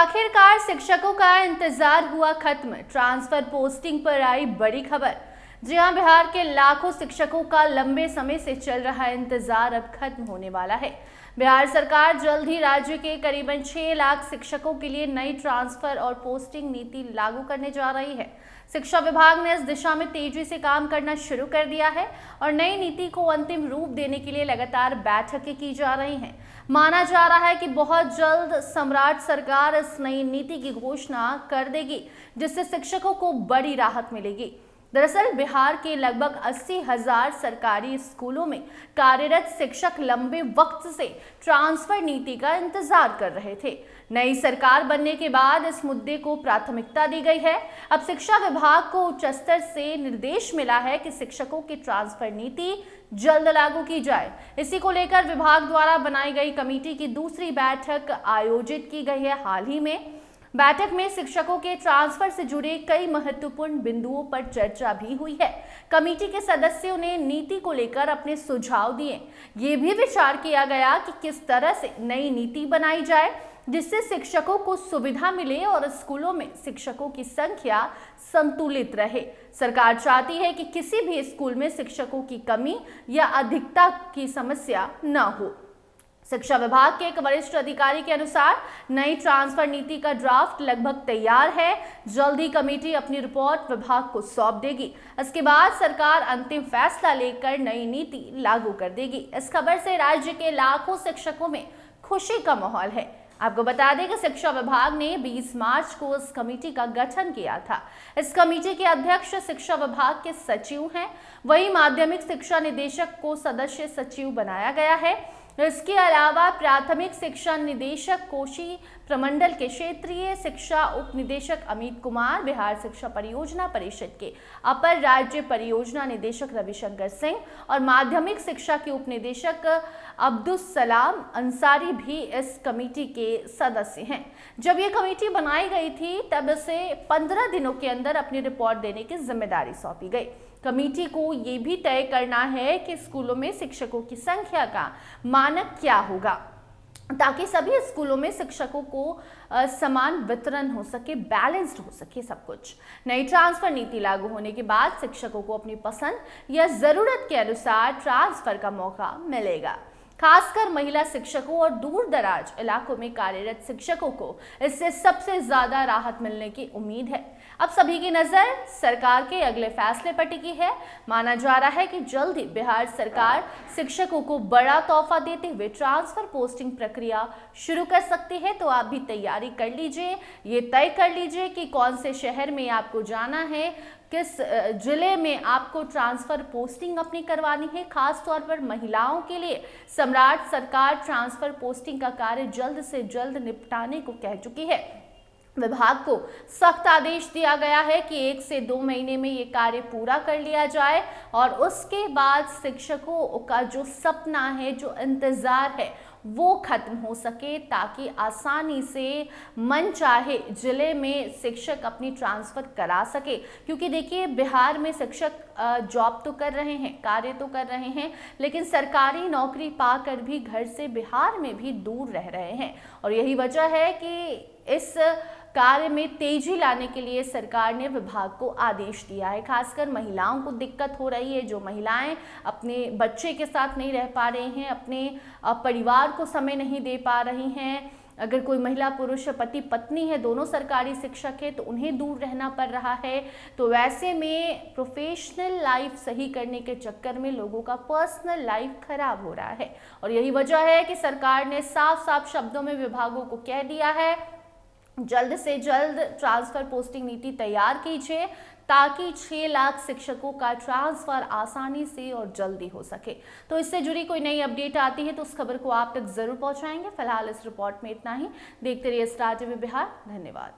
आखिरकार शिक्षकों का इंतजार हुआ खत्म। ट्रांसफर पोस्टिंग पर आई बड़ी खबर। जी हां, बिहार के लाखों शिक्षकों का लंबे समय से चल रहा इंतजार अब खत्म होने वाला है। बिहार सरकार जल्द ही राज्य के करीबन 6 लाख शिक्षकों के लिए नई ट्रांसफर और पोस्टिंग नीति लागू करने जा रही है। शिक्षा विभाग ने इस दिशा में तेजी से काम करना शुरू कर दिया है और नई नीति को अंतिम रूप देने के लिए लगातार बैठकें की जा रही हैं। माना जा रहा है कि बहुत जल्द सम्राट सरकार इस नई नीति की घोषणा कर देगी, जिससे शिक्षकों को बड़ी राहत मिलेगी। दरअसल बिहार के लगभग 80,000 सरकारी स्कूलों में कार्यरत शिक्षक लंबे वक्त से ट्रांसफर नीति का इंतजार कर रहे थे। नई सरकार बनने के बाद इस मुद्दे को प्राथमिकता दी गई है। अब शिक्षा विभाग को उच्च स्तर से निर्देश मिला है कि शिक्षकों की ट्रांसफर नीति जल्द लागू की जाए। इसी को लेकर विभाग द्वारा बनाई गई कमेटी की दूसरी बैठक आयोजित की गई है। हाल ही में बैठक में शिक्षकों के ट्रांसफर से जुड़े कई महत्वपूर्ण बिंदुओं पर चर्चा भी हुई है। कमेटी के सदस्यों ने नीति को लेकर अपने सुझाव दिए। ये भी विचार किया गया कि किस तरह से नई नीति बनाई जाए जिससे शिक्षकों को सुविधा मिले और स्कूलों में शिक्षकों की संख्या संतुलित रहे। सरकार चाहती है कि किसी भी स्कूल में शिक्षकों की कमी या अधिकता की समस्या न हो। शिक्षा विभाग के एक वरिष्ठ अधिकारी के अनुसार नई ट्रांसफर नीति का ड्राफ्ट लगभग तैयार है। जल्द ही कमेटी अपनी रिपोर्ट विभाग को सौंप देगी। इसके बाद सरकार अंतिम फैसला लेकर नई नीति लागू कर देगी। इस खबर से राज्य के लाखों शिक्षकों में खुशी का माहौल है। आपको बता दें कि शिक्षा विभाग ने 20 मार्च को इस कमेटी का गठन किया था। इस कमेटी के अध्यक्ष शिक्षा विभाग के सचिव हैं। वहीं माध्यमिक शिक्षा निदेशक को सदस्य सचिव बनाया गया है। इसके अलावा प्राथमिक शिक्षा निदेशक कोशी प्रमंडल के क्षेत्रीय शिक्षा उप निदेशक अमित कुमार, बिहार शिक्षा परियोजना परिषद के अपर राज्य परियोजना निदेशक रविशंकर सिंह और माध्यमिक शिक्षा के उप निदेशक अब्दुल सलाम अंसारी भी इस कमेटी के सदस्य हैं। जब ये कमेटी बनाई गई थी तब इसे 15 दिनों के अंदर अपनी रिपोर्ट देने की जिम्मेदारी सौंपी गई। कमेटी को ये भी तय करना है कि स्कूलों में शिक्षकों की संख्या का मानक क्या होगा ताकि सभी स्कूलों में शिक्षकों को समान वितरण हो सके, बैलेंस्ड हो सके सब कुछ। नई ट्रांसफर नीति लागू होने के बाद शिक्षकों को अपनी पसंद या जरूरत के अनुसार ट्रांसफर का मौका मिलेगा। खासकर महिला शिक्षकों और दूर दराज इलाकों में कार्यरत शिक्षकों को इससे सबसे ज्यादा राहत मिलने की उम्मीद है। अब सभी की नजर सरकार के अगले फैसले पर टिकी है। माना जा रहा है कि जल्द ही बिहार सरकार शिक्षकों को बड़ा तोहफा देते हुए ट्रांसफर पोस्टिंग प्रक्रिया शुरू कर सकती है। तो आप भी तैयारी कर लीजिए, ये तय कर लीजिए कि कौन से शहर में आपको जाना है, किस जिले में आपको ट्रांसफर पोस्टिंग अपनी करवानी है। खास तौर पर महिलाओं के लिए सम्राट सरकार ट्रांसफर पोस्टिंग का कार्य जल्द से जल्द निपटाने को कह चुकी है। विभाग को सख्त आदेश दिया गया है कि 1 से 2 महीने में ये कार्य पूरा कर लिया जाए और उसके बाद शिक्षकों का जो सपना है, जो इंतजार है, वो खत्म हो सके ताकि आसानी से मन चाहे जिले में शिक्षक अपनी ट्रांसफर करा सके। क्योंकि देखिए, बिहार में शिक्षक जॉब तो कर रहे हैं, कार्य तो कर रहे हैं, लेकिन सरकारी नौकरी पाकर भी घर से बिहार में भी दूर रह रहे हैं। और यही वजह है कि इस कार्य में तेजी लाने के लिए सरकार ने विभाग को आदेश दिया है। खासकर महिलाओं को दिक्कत हो रही है। जो महिलाएं अपने बच्चे के साथ नहीं रह पा रही हैं, अपने परिवार को समय नहीं दे पा रही हैं, अगर कोई महिला पुरुष पति पत्नी है, दोनों सरकारी शिक्षक है, तो उन्हें दूर रहना पड़ रहा है। तो वैसे में प्रोफेशनल लाइफ सही करने के चक्कर में लोगों का पर्सनल लाइफ खराब हो रहा है। और यही वजह है कि सरकार ने साफ साफ शब्दों में विभागों को कह दिया है, जल्द से जल्द ट्रांसफर पोस्टिंग नीति तैयार कीजिए ताकि 6 लाख शिक्षकों का ट्रांसफर आसानी से और जल्दी हो सके। तो इससे जुड़ी कोई नई अपडेट आती है तो उस खबर को आप तक जरूर पहुंचाएंगे। फिलहाल इस रिपोर्ट में इतना ही। देखते रहिए स्टार टीवी बिहार। धन्यवाद।